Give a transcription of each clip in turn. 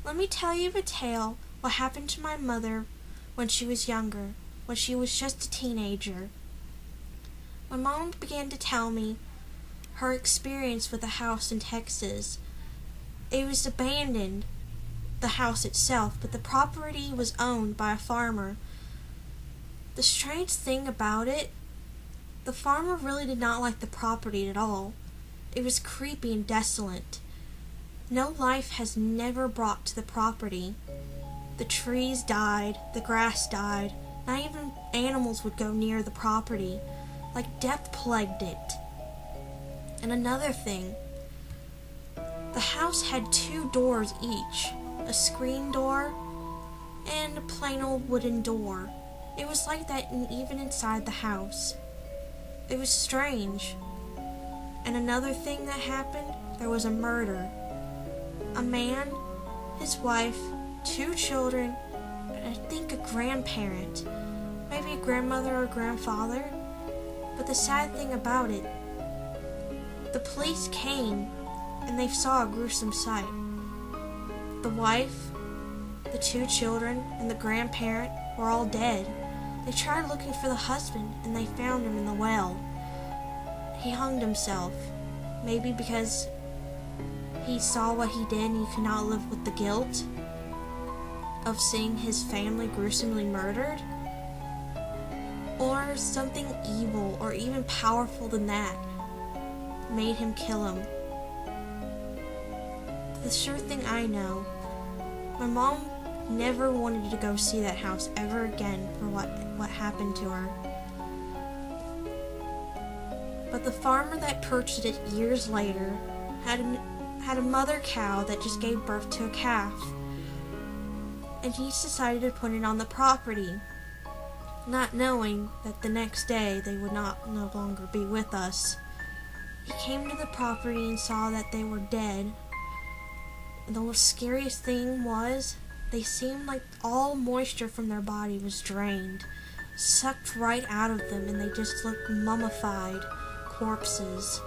Let me tell you a tale what happened to my mother when she was younger, when she was just a teenager. My mom began to tell me her experience with a house in Texas. It was abandoned, the house itself, but the property was owned by a farmer. The strange thing about it, the farmer really did not like the property at all. It was creepy and desolate. No life has never brought to the property. The trees died, the grass died, not even animals would go near the property, like death plagued it. And another thing, the house had 2 doors each, a screen door and a plain old wooden door. It was like that even inside the house. It was strange. And another thing that happened, there was a murder. A man, his wife, 2 children, and I think a grandparent, maybe a grandmother or grandfather. But the sad thing about it, the police came and they saw a gruesome sight. The wife, the 2 children, and the grandparent were all dead. They tried looking for the husband and they found him in the well. He hung himself, maybe because he saw what he did and he could not live with the guilt of seeing his family gruesomely murdered. Or something evil or even powerful than that made him kill him. The sure thing I know, my mom never wanted to go see that house ever again for what happened to her. But the farmer that purchased it years later had a mother cow that just gave birth to a calf. And he decided to put it on the property, not knowing that the next day they would no longer be with us. He came to the property and saw that they were dead. And the most scariest thing was, they seemed like all moisture from their body was drained, sucked right out of them, and they just looked mummified corpses.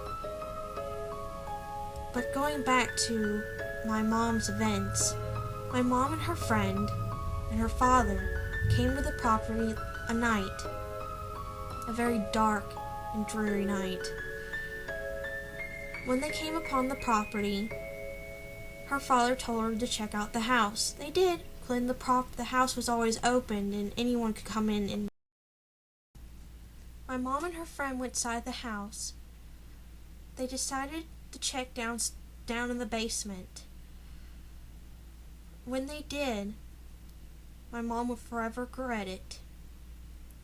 But going back to my mom's events, my mom and her friend and her father came to the property a night, a very dark and dreary night. When they came upon the property, her father told her to check out the house. They did. The house was always open and anyone could come in and my mom and her friend went inside the house. They decided to check down in the basement. When they did, my mom will forever regret it,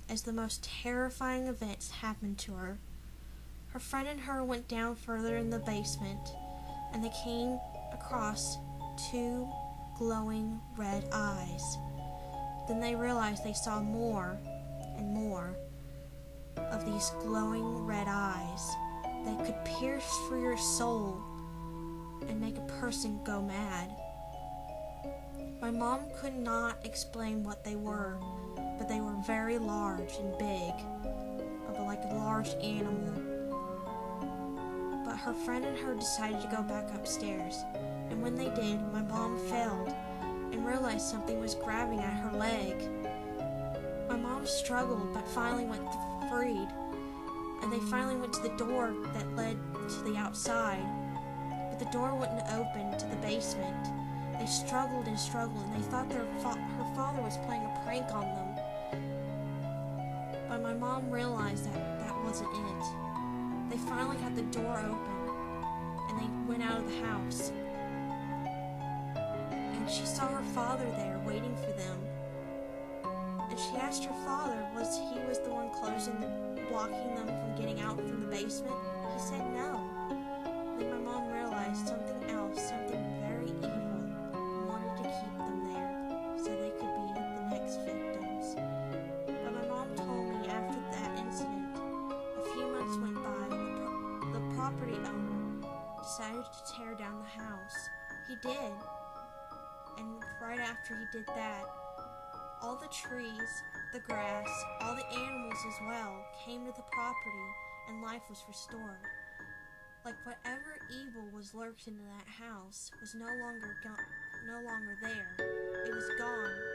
as the most terrifying events happened to her. Her friend and her went down further in the basement, and they came across 2 glowing red eyes. Then they realized they saw more and more of these glowing red eyes that could pierce through your soul and make a person go mad. My mom could not explain what they were, but they were very large and big, like a large animal. But her friend and her decided to go back upstairs, and when they did, my mom failed and realized something was grabbing at her leg. My mom struggled, but finally went freed, and they finally went to the door that led to the outside, but the door wouldn't open to the basement. They struggled and struggled, and they thought her father was playing a prank on them. But my mom realized that wasn't it. They finally got the door open, and they went out of the house. And she saw her father there waiting for them. And she asked her father, he was the one blocking them from getting out from the basement? He said no. Then my mom realized something else, something very evil, wanted to keep them there so they could be the next victims. But my mom told me after that incident, a few months went by and the property owner decided to tear down the house. He did. And right after he did that, all the trees, the grass, all the animals as well came to the property and life was restored. Like whatever evil was lurked into that house was no no longer there. It was gone,